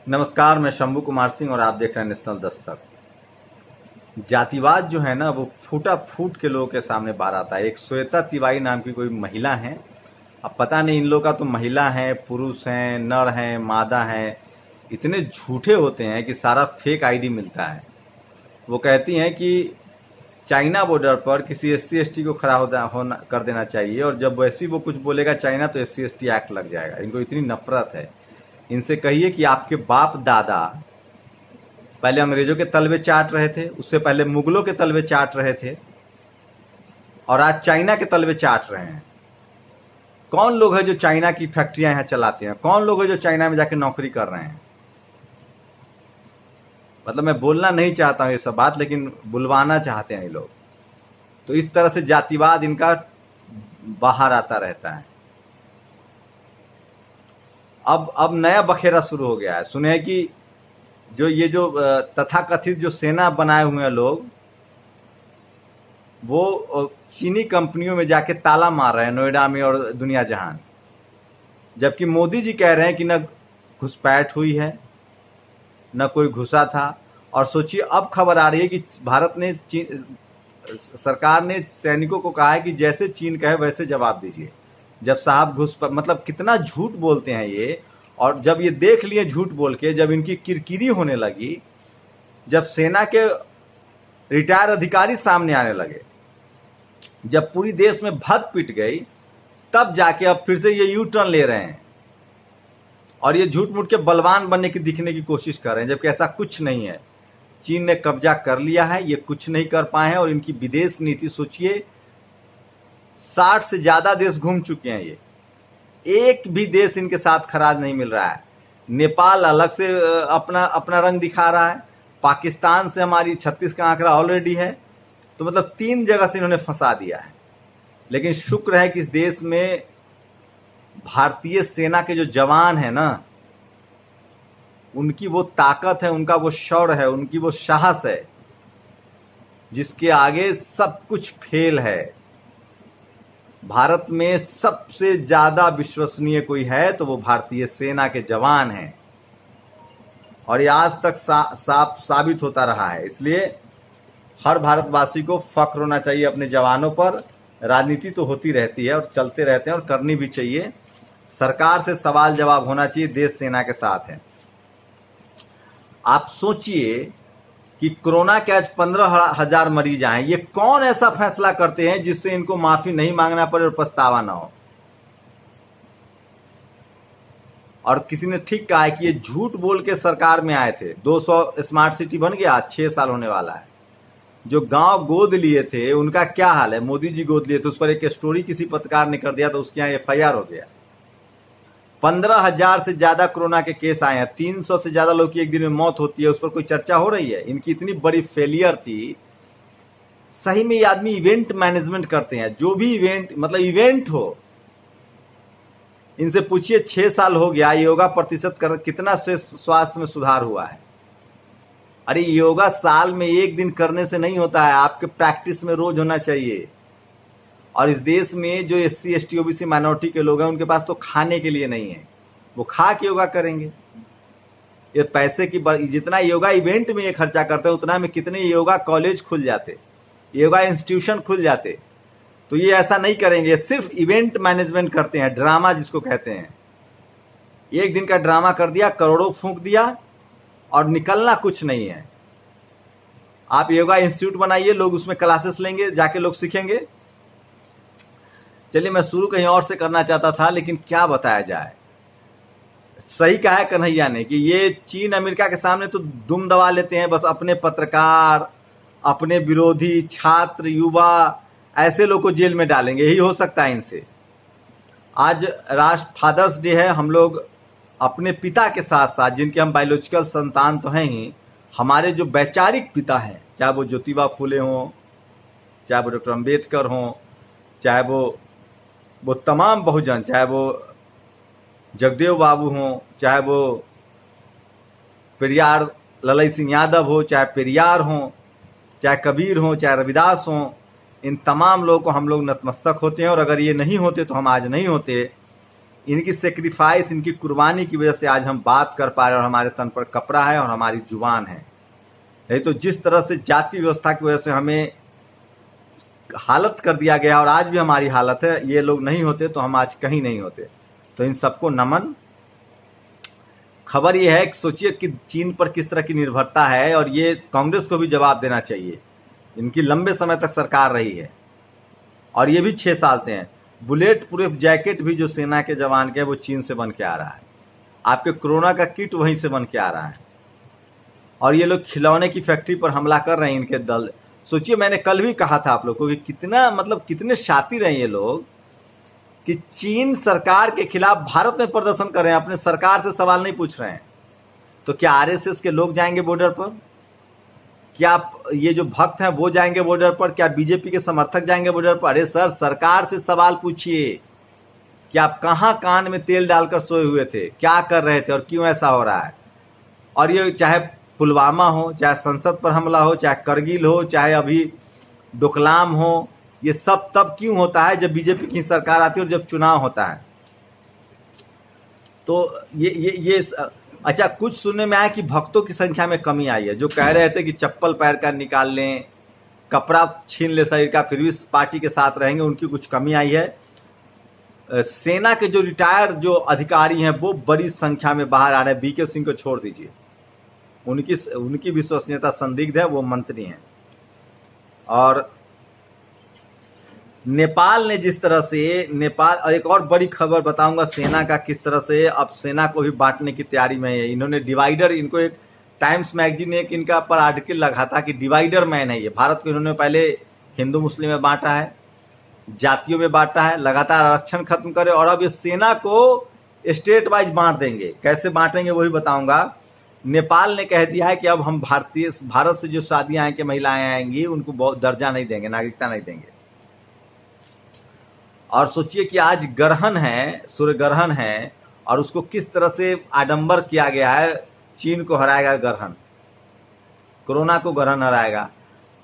नमस्कार, मैं शंभू कुमार सिंह और आप देख रहे हैं नेशनल दस्तक। जातिवाद जो है ना, वो फूटा फूट के लोगों के सामने बाहर आता है। एक श्वेता तिवारी नाम की कोई महिला है, अब पता नहीं इन लोगों का तो महिला है, पुरुष हैं, नर हैं, मादा हैं, इतने झूठे होते हैं कि सारा फेक आईडी मिलता है। वो कहती हैं कि चाइना बॉर्डर पर किसी SC ST को खड़ा होना कर देना चाहिए, और जब वैसी वो कुछ बोलेगा चाइना तो SC ST एक्ट लग जाएगा। इनको इतनी नफरत है। इनसे कहिए कि आपके बाप दादा पहले अंग्रेजों के तलवे चाट रहे थे, उससे पहले मुगलों के तलवे चाट रहे थे, और आज चाइना के तलवे चाट रहे हैं। कौन लोग हैं जो चाइना की फैक्ट्रियां यहां चलाते हैं? कौन लोग हैं जो चाइना में जाके नौकरी कर रहे हैं? मतलब मैं बोलना नहीं चाहता हूं ये सब बात, लेकिन बुलवाना चाहते हैं ये लोग। तो इस तरह से जातिवाद इनका बाहर आता रहता है। अब नया बखेरा शुरू हो गया है। सुने कि जो तथाकथित जो सेना बनाए हुए हैं लोग, वो चीनी कंपनियों में जाके ताला मार रहे हैं, नोएडा में और दुनिया जहान। जबकि मोदी जी कह रहे हैं कि न घुसपैठ हुई है, न कोई घुसा था। और सोचिए, अब खबर आ रही है कि भारत ने सरकार ने सैनिकों को कहा है कि जैसे चीन कहे वैसे जवाब दीजिए जब साहब मतलब कितना झूठ बोलते हैं ये। और जब ये देख लिए झूठ बोल के, जब इनकी किरकिरी होने लगी, जब सेना के रिटायर अधिकारी सामने आने लगे, जब पूरी देश में भद पिट गई, तब जाके अब फिर से ये यू टर्न ले रहे हैं और ये झूठ मूठ के बलवान बनने की दिखने की कोशिश कर रहे हैं, जबकि ऐसा कुछ नहीं है। चीन ने कब्जा कर लिया है, ये कुछ नहीं कर पाए हैं। और इनकी विदेश नीति सोचिए, 60 से ज्यादा देश घूम चुके हैं ये, एक भी देश इनके साथ खराज नहीं मिल रहा है। नेपाल अलग से अपना रंग दिखा रहा है, पाकिस्तान से हमारी 36 का आंकड़ा ऑलरेडी है। तो मतलब 3 जगह से इन्होंने फंसा दिया है। लेकिन शुक्र है कि इस देश में भारतीय सेना के जो जवान हैं ना, उनकी वो ताकत है, उनका वो शौर्य है, उनकी वो साहस है, जिसके आगे सब कुछ फेल है। भारत में सबसे ज्यादा विश्वसनीय कोई है तो वो भारतीय सेना के जवान हैं, और ये आज तक साफ साबित होता रहा है। इसलिए हर भारतवासी को फख्र होना चाहिए अपने जवानों पर। राजनीति तो होती रहती है और चलते रहते हैं, और करनी भी चाहिए। सरकार से सवाल जवाब होना चाहिए, देश सेना के साथ है। आप सोचिए कि कोरोना के आज 15,000 मरीज आए। ये कौन ऐसा फैसला करते हैं जिससे इनको माफी नहीं मांगना पड़े और पछतावा ना हो? और किसी ने ठीक कहा है कि ये झूठ बोल के सरकार में आए थे। 200 स्मार्ट सिटी बन गया, 6 साल होने वाला है। जो गांव गोद लिए थे उनका क्या हाल है? मोदी जी गोद लिए थे, उस पर एक स्टोरी किसी पत्रकार ने कर दिया तो उसके यहाँ FIR हो गया। 15,000 से ज्यादा कोरोना के केस आए हैं, 300 से ज्यादा लोग की एक दिन में मौत होती है, उस पर कोई चर्चा हो रही है? इनकी इतनी बड़ी फेलियर थी। सही में ये आदमी इवेंट मैनेजमेंट करते हैं, जो भी मतलब इवेंट हो। इनसे पूछिए 6 साल हो गया, योगा प्रतिशत कितना से स्वास्थ्य में सुधार हुआ है? अरे योगा साल में 1 दिन करने से नहीं होता है, आपके प्रैक्टिस में रोज होना चाहिए। और इस देश में जो SC ST OBC माइनॉरिटी के लोग हैं, उनके पास तो खाने के लिए नहीं है, वो खा के योगा करेंगे। ये पैसे की जितना योगा इवेंट में ये खर्चा करते हैं, उतना में कितने योगा कॉलेज खुल जाते, योगा इंस्टीट्यूशन खुल जाते। तो ये ऐसा नहीं करेंगे, सिर्फ इवेंट मैनेजमेंट करते हैं, ड्रामा जिसको कहते हैं। 1 दिन का ड्रामा कर दिया, करोड़ों फूंक दिया, और निकलना कुछ नहीं है। आप योगा इंस्टीट्यूट बनाइए, लोग उसमें क्लासेस लेंगे, जाके लोग सीखेंगे। चलिए, मैं शुरू कहीं और से करना चाहता था, लेकिन क्या बताया जाए। सही कहा है कन्हैया ने कि ये चीन अमेरिका के सामने तो दुम दबा लेते हैं, बस अपने पत्रकार, अपने विरोधी, छात्र, युवा, ऐसे लोग को जेल में डालेंगे, यही हो सकता है इनसे। आज राष्ट्र फादर्स डे है, हम लोग अपने पिता के साथ साथ, जिनके हम बायोलॉजिकल संतान तो हैं ही, हमारे जो वैचारिक पिता हैं, चाहे वो ज्योतिबा फुले हों, चाहे वो डॉक्टर अम्बेडकर हों, चाहे वो तमाम बहुजन, चाहे वो जगदेव बाबू हों, चाहे वो पेरियार ललई सिंह यादव हो, चाहे पेरियार हों, चाहे कबीर हों, चाहे रविदास हों, इन तमाम लोगों को हम लोग नतमस्तक होते हैं। और अगर ये नहीं होते तो हम आज नहीं होते। इनकी सेक्रीफाइस, इनकी कुर्बानी की वजह से आज हम बात कर पा रहे हैं और हमारे तन पर कपड़ा है और हमारी जुबान है। नहीं तो जिस तरह से जाति व्यवस्था की वजह से हमें हालत कर दिया गया और आज भी हमारी हालत है, ये लोग नहीं होते तो हम आज कहीं नहीं होते। तो इन सबको नमन। खबर ये है कि सोचिए कि चीन पर किस तरह की निर्भरता है और ये कांग्रेस को भी जवाब देना चाहिए। इनकी लंबे समय तक सरकार रही है और ये भी 6 साल से हैं। बुलेट प्रूफ जैकेट भी जो सेना के जवान के है वो चीन से बन के आ रहा है। आपके कोरोना का किट वहीं से बन के आ रहा है और ये लोग खिलौने की फैक्ट्री पर हमला कर रहे हैं इनके दल। सोचिए, मैंने कल भी कहा था आप लोग को कि कितने शातिर हैं ये लोग कि चीन सरकार के खिलाफ भारत में प्रदर्शन कर रहे हैं, अपने सरकार से सवाल नहीं पूछ रहे हैं। तो क्या आरएसएस के लोग जाएंगे बॉर्डर पर? क्या ये जो भक्त हैं वो जाएंगे बॉर्डर पर? क्या बीजेपी के समर्थक जाएंगे बॉर्डर पर? अरे सर, सरकार से सवाल पूछिए कि आप कहां कान में तेल डालकर सोए हुए थे, क्या कर रहे थे और क्यों ऐसा हो रहा है। और ये चाहे पुलवामा हो, चाहे संसद पर हमला हो, चाहे करगिल हो, चाहे अभी डोकलाम हो, ये सब तब क्यों होता है जब बीजेपी की सरकार आती है और जब चुनाव होता है। तो ये अच्छा, कुछ सुनने में आया कि भक्तों की संख्या में कमी आई है, जो कह रहे थे कि चप्पल पैर का निकाल लें, कपड़ा छीन ले शरीर का, फिर भी पार्टी के साथ रहेंगे, उनकी कुछ कमी आई है। सेना के जो रिटायर्ड जो अधिकारी हैं वो बड़ी संख्या में बाहर आ रहे हैं। बीके सिंह को छोड़ दीजिए, उनकी विश्वसनीयता संदिग्ध है, वो मंत्री हैं। और नेपाल ने जिस तरह से और एक और बड़ी खबर बताऊंगा सेना का, किस तरह से अब सेना को भी बांटने की तैयारी में है। इन्होंने डिवाइडर, इनको एक टाइम्स मैगजीन ने एक इनका पर आर्टिकल लगा था कि डिवाइडर मैन है ये। भारत को इन्होंने पहले हिंदू मुस्लिम में बांटा है, जातियों में बांटा है, लगातार आरक्षण खत्म करे और अब ये सेना को स्टेट वाइज बांट देंगे। कैसे बांटेंगे वही बताऊंगा। नेपाल ने कह दिया है कि अब हम भारत से जो शादियां हैं कि महिलाएं आएंगी उनको बहुत दर्जा नहीं देंगे, नागरिकता नहीं देंगे। और सोचिए कि आज ग्रहण है, सूर्य ग्रहण है और उसको किस तरह से आडंबर किया गया है। चीन को हराएगा ग्रहण, कोरोना को ग्रहण हराएगा।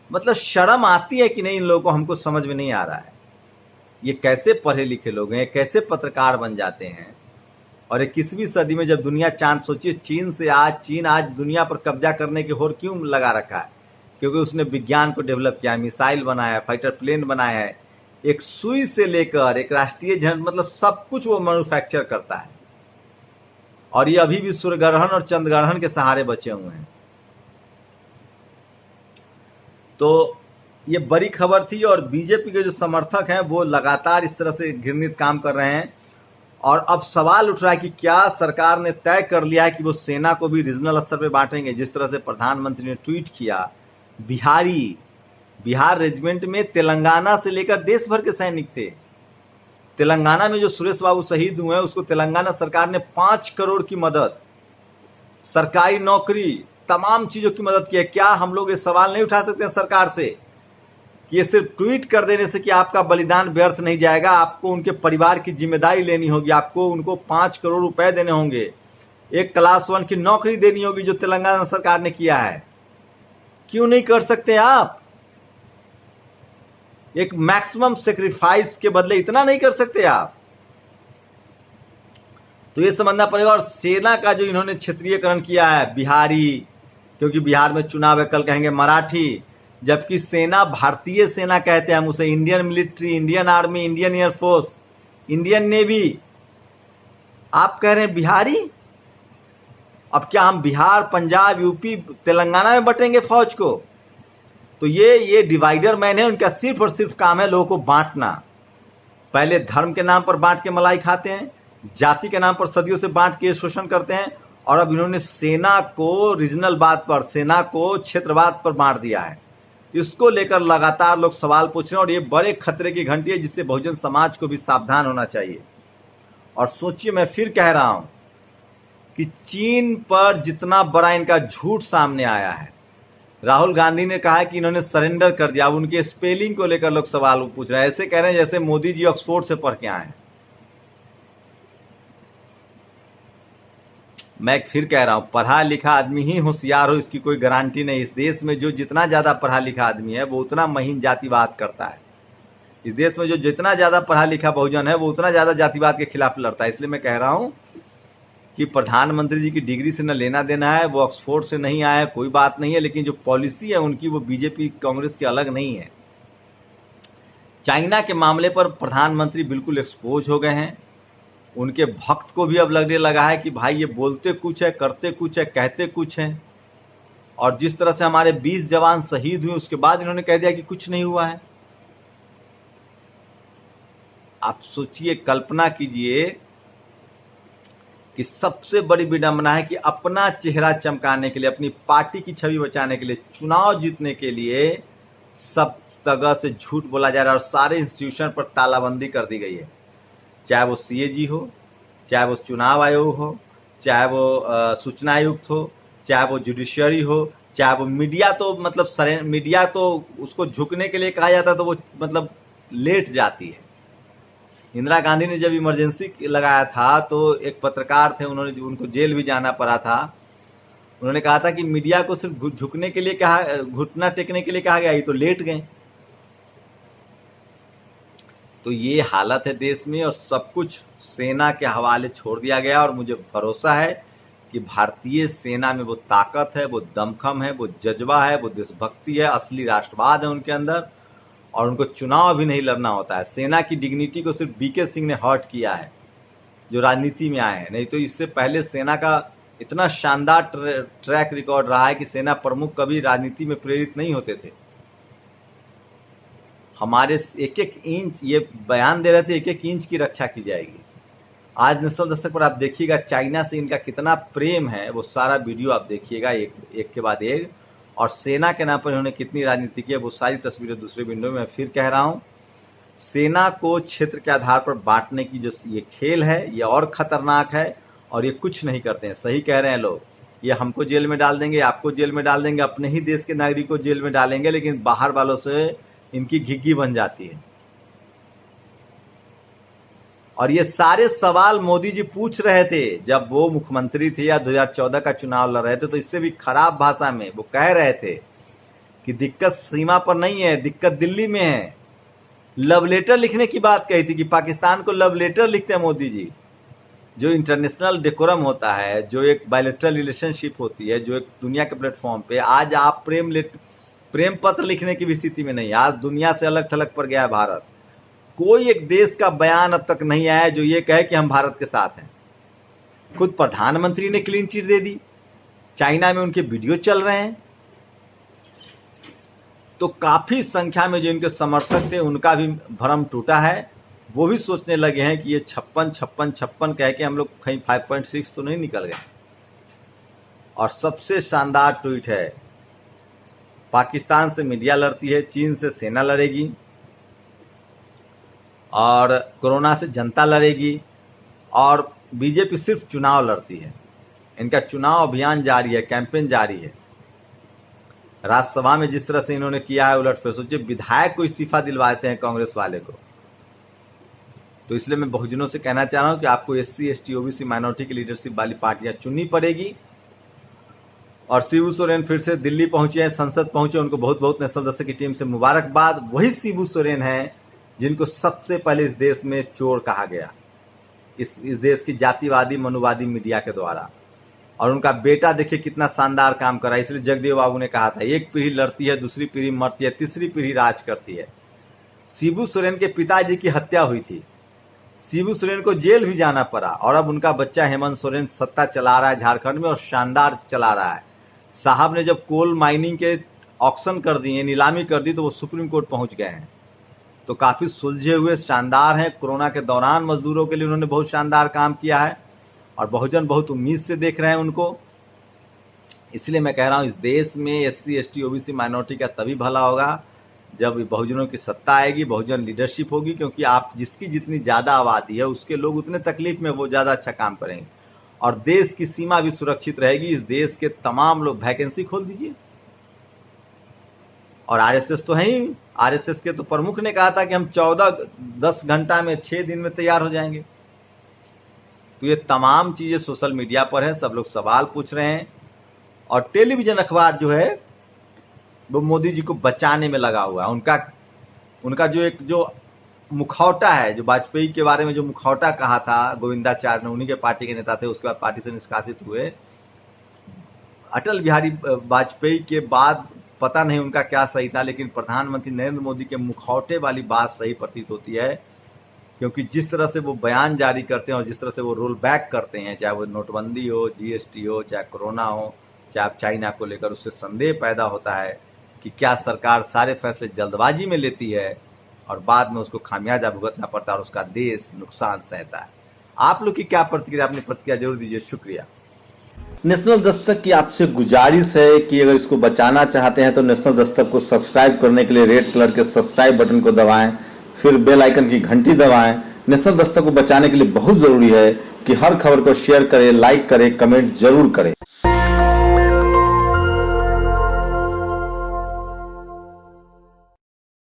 मतलब शर्म आती है कि नहीं इन लोगों को, हमको समझ में नहीं आ रहा है। ये कैसे पढ़े लिखे लोग हैं, कैसे पत्रकार बन जाते हैं। और 21वीं सदी में जब दुनिया चांद, सोचिए चीन आज दुनिया पर कब्जा करने की होड़ क्यों लगा रखा है? क्योंकि उसने विज्ञान को डेवलप किया, मिसाइल बनाया है, फाइटर प्लेन बनाया है, एक सुई से लेकर एक राष्ट्रीय झंडा, मतलब सब कुछ वो मैन्युफैक्चर करता है। और ये अभी भी सूर्य ग्रहण और चंद्र ग्रहण के सहारे बचे हुए हैं। तो ये बड़ी खबर थी और बीजेपी के जो समर्थक हैं वो लगातार इस तरह से घृणित काम कर रहे हैं। और अब सवाल उठ रहा है कि क्या सरकार ने तय कर लिया है कि वो सेना को भी रीजनल स्तर पे बांटेंगे? जिस तरह से प्रधानमंत्री ने ट्वीट किया, बिहार रेजिमेंट में तेलंगाना से लेकर देश भर के सैनिक थे। तेलंगाना में जो सुरेश बाबू शहीद हुए हैं उसको तेलंगाना सरकार ने 5 करोड़ की मदद, सरकारी नौकरी, तमाम चीजों की मदद की है। क्या हम लोग ये सवाल नहीं उठा सकते हैं सरकार से कि ये सिर्फ ट्वीट कर देने से कि आपका बलिदान व्यर्थ नहीं जाएगा, आपको उनके परिवार की जिम्मेदारी लेनी होगी, आपको उनको 5 करोड़ रुपए देने होंगे, एक क्लास 1 की नौकरी देनी होगी जो तेलंगाना सरकार ने किया है। क्यों नहीं कर सकते आप? एक मैक्सिमम सेक्रीफाइस के बदले इतना नहीं कर सकते आप? तो ये समझना पड़ेगा। और सेना का जो इन्होंने क्षेत्रीयकरण किया है, बिहारी, क्योंकि बिहार में चुनाव है, कल कहेंगे मराठी, जबकि सेना भारतीय सेना कहते हैं हम उसे, Indian military, Indian army, Indian air force, Indian navy. आप कह रहे हैं बिहारी? अब क्या हम बिहार, पंजाब, यूपी, तेलंगाना में बटेंगे फौज को? तो ये डिवाइडर मैन है, उनका सिर्फ और सिर्फ काम है लोगों को बांटना। पहले धर्म के नाम पर बांट के मलाई खाते हैं, जाति के नाम पर सदियों से बांट के शोषण करते हैं, और अब इन्होंने सेना को रीजनल बात पर, सेना को क्षेत्रवाद पर बांट दिया है। इसको लेकर लगातार लोग सवाल पूछ रहे हैं और ये बड़े खतरे की घंटी है जिससे बहुजन समाज को भी सावधान होना चाहिए। और सोचिए, मैं फिर कह रहा हूं कि चीन पर जितना बड़ा इनका झूठ सामने आया है, राहुल गांधी ने कहा कि इन्होंने सरेंडर कर दिया। अब उनके स्पेलिंग को लेकर लोग सवाल पूछ रहे हैं, ऐसे कह रहे हैं जैसे मोदी जी ऑक्सफोर्ड से पढ़ के आए हैं। मैं फिर कह रहा हूं, पढ़ा लिखा आदमी ही होशियार हो इसकी कोई गारंटी नहीं। इस देश में जो जितना ज्यादा पढ़ा लिखा आदमी है वो उतना महीन जातिवाद करता है। इस देश में जो जितना ज्यादा पढ़ा लिखा बहुजन है वो उतना ज्यादा जातिवाद के खिलाफ लड़ता है। इसलिए मैं कह रहा हूं कि प्रधानमंत्री जी की डिग्री से न लेना देना है, वो ऑक्सफोर्ड से नहीं आया, कोई बात नहीं है, लेकिन जो पॉलिसी है उनकी वो बीजेपी कांग्रेस के अलग नहीं है। चाइना के मामले पर प्रधानमंत्री बिल्कुल एक्सपोज हो गए हैं। उनके भक्त को भी अब लगने लगा है कि भाई ये बोलते कुछ है, करते कुछ है, कहते कुछ है। और जिस तरह से हमारे 20 जवान शहीद हुए उसके बाद इन्होंने कह दिया कि कुछ नहीं हुआ है। आप सोचिए, कल्पना कीजिए कि सबसे बड़ी विडंबना है कि अपना चेहरा चमकाने के लिए, अपनी पार्टी की छवि बचाने के लिए, चुनाव जीतने के लिए सब तरह से झूठ बोला जा रहा है और सारे इंस्टीट्यूशन पर तालाबंदी कर दी गई है। चाहे वो सीएजी हो, चाहे वो चुनाव आयोग हो, चाहे वो सूचना आयुक्त हो, चाहे वो जुडिशियरी हो, चाहे वो मीडिया, तो मतलब मीडिया तो उसको झुकने के लिए कहा जाता तो वो मतलब लेट जाती है। इंदिरा गांधी ने जब इमरजेंसी लगाया था तो एक पत्रकार थे, उनको जेल भी जाना पड़ा था। उन्होंने कहा था कि मीडिया को सिर्फ झुकने के लिए कहा, घुटना टेकने के लिए कहा गया, ये तो लेट गए। तो ये हालत है देश में और सब कुछ सेना के हवाले छोड़ दिया गया। और मुझे भरोसा है कि भारतीय सेना में वो ताकत है, वो दमखम है, वो जज्बा है, वो देशभक्ति है, असली राष्ट्रवाद है उनके अंदर। और उनको चुनाव भी नहीं लड़ना होता है। सेना की डिग्निटी को सिर्फ बीके सिंह ने हर्ट किया है जो राजनीति में आए हैं, नहीं तो इससे पहले सेना का इतना शानदार ट्रैक रिकॉर्ड रहा है कि सेना प्रमुख कभी राजनीति में प्रेरित नहीं होते थे। हमारे एक एक इंच, ये बयान दे रहे थे, एक एक इंच की रक्षा की जाएगी। आज नेशनल दस्तक पर आप देखिएगा चाइना से इनका कितना प्रेम है, वो सारा वीडियो आप देखिएगा एक के बाद एक। और सेना के नाम पर इन्होंने कितनी राजनीति की है वो सारी तस्वीरें दूसरे विंडो में। मैं फिर कह रहा हूं, सेना को क्षेत्र के आधार पर बांटने की जो ये खेल है ये और खतरनाक है और ये कुछ नहीं करते हैं। सही कह रहे हैं लोग, ये हमको जेल में डाल देंगे, आपको जेल में डाल देंगे, अपने ही देश के नागरिक को जेल में डालेंगे, लेकिन बाहर वालों से इनकी घिग्गी बन जाती है। और ये सारे सवाल मोदी जी पूछ रहे थे जब वो मुख्यमंत्री थे या 2014 का चुनाव लड़ रहे थे, तो इससे भी खराब भाषा में वो कह रहे थे कि दिक्कत सीमा पर नहीं है, दिक्कत दिल्ली में है। लव लेटर लिखने की बात कही थी कि पाकिस्तान को लव लेटर लिखते हैं मोदी जी। जो इंटरनेशनल डेकोरम होता है, जो एक बायलैटरल रिलेशनशिप होती है, जो एक दुनिया के प्लेटफॉर्म पे, आज आप प्रेम पत्र लिखने की भी स्थिति में नहीं। आज दुनिया से अलग थलग पर गया है भारत। कोई एक देश का बयान अब तक नहीं आया जो ये कहे कि हम भारत के साथ हैं। खुद प्रधानमंत्री ने क्लीन चिट दे दी, चाइना में उनके वीडियो चल रहे हैं। तो काफी संख्या में जो इनके समर्थक थे उनका भी भ्रम टूटा है। वो भी सोचने लगे हैं कि ये 56 कह के हम लोग कहीं 5.6 तो नहीं निकल गए। और सबसे शानदार ट्वीट है, पाकिस्तान से मीडिया लड़ती है, चीन से सेना लड़ेगी और कोरोना से जनता लड़ेगी और बीजेपी सिर्फ चुनाव लड़ती है। इनका चुनाव अभियान जारी है, कैंपेन जारी है। राज्यसभा में जिस तरह से इन्होंने किया है उलटफेर, सोचिए विधायक को इस्तीफा दिलवाते हैं कांग्रेस वाले को। तो इसलिए मैं बहुजनों से कहना चाह रहा हूं कि आपको SC ST OBC माइनॉरिटी की लीडरशिप वाली पार्टियां चुननी पड़ेगी। और शिबू सोरेन फिर से दिल्ली पहुंचे हैं, संसद पहुंचे, उनको बहुत बहुत नेशनल दस्तक की टीम से मुबारकबाद। वही शिबू सोरेन हैं जिनको सबसे पहले इस देश में चोर कहा गया, इस देश की जातिवादी मनुवादी मीडिया के द्वारा। और उनका बेटा देखिए कितना शानदार काम कर रहा है। इसलिए जगदेव बाबू ने कहा था, एक पीढ़ी लड़ती है, दूसरी पीढ़ी मरती है, तीसरी पीढ़ी राज करती है। शिबू सोरेन के पिताजी की हत्या हुई थी, शिबू सोरेन को जेल भी जाना पड़ा और अब उनका बच्चा हेमंत सोरेन सत्ता चला रहा है झारखंड में और शानदार चला रहा है। साहब ने जब कोल माइनिंग के ऑक्शन कर दिए, नीलामी कर दी, तो वो सुप्रीम कोर्ट पहुंच गए हैं। तो काफी सुलझे हुए, शानदार हैं। कोरोना के दौरान मजदूरों के लिए उन्होंने बहुत शानदार काम किया है और बहुजन बहुत उम्मीद से देख रहे हैं उनको। इसलिए मैं कह रहा हूं, इस देश में SC ST OBC माइनॉरिटी का तभी भला होगा जब बहुजनों की सत्ता आएगी, बहुजन लीडरशिप होगी। क्योंकि आप जिसकी जितनी ज्यादा आबादी है उसके लोग उतने तकलीफ में वो ज्यादा अच्छा काम करेंगे और देश की सीमा भी सुरक्षित रहेगी। इस देश के तमाम लोग, वैकेंसी खोल दीजिए। और RSS तो है ही, RSS के तो प्रमुख ने कहा था कि हम 10 घंटा में 6 दिन में तैयार हो जाएंगे। तो ये तमाम चीजें सोशल मीडिया पर है, सब लोग सवाल पूछ रहे हैं। और टेलीविजन अखबार जो है वो मोदी जी को बचाने में लगा हुआ है। उनका जो मुखौटा है, जो वाजपेयी के बारे में जो मुखौटा कहा था गोविंदाचार्य ने, उन्हीं के पार्टी के नेता थे, उसके बाद पार्टी से निष्कासित हुए। अटल बिहारी वाजपेयी के बाद पता नहीं उनका क्या सही था, लेकिन प्रधानमंत्री नरेंद्र मोदी के मुखौटे वाली बात सही प्रतीत होती है, क्योंकि जिस तरह से वो बयान जारी करते हैं और जिस तरह से वो रोल बैक करते हैं, चाहे वो नोटबंदी हो, जीएसटी हो, चाहे कोरोना हो, चाहे आप चाइना को लेकर, उससे संदेह पैदा होता है कि क्या सरकार सारे फैसले जल्दबाजी में लेती है और बाद में उसको खामियाजा भुगतना पड़ता है और उसका देश नुकसान सहता है। आप लोग की क्या प्रतिक्रिया, अपनी प्रतिक्रिया जरूर दीजिए। शुक्रिया। नेशनल दस्तक की आपसे गुजारिश है कि अगर इसको बचाना चाहते हैं तो नेशनल दस्तक को सब्सक्राइब करने के लिए रेड कलर के सब्सक्राइब बटन को दबाएं, फिर बेल आइकन की घंटी दबाएं। नेशनल दस्तक को बचाने के लिए बहुत जरूरी है कि हर खबर को शेयर करें, लाइक करें, कमेंट जरूर करें।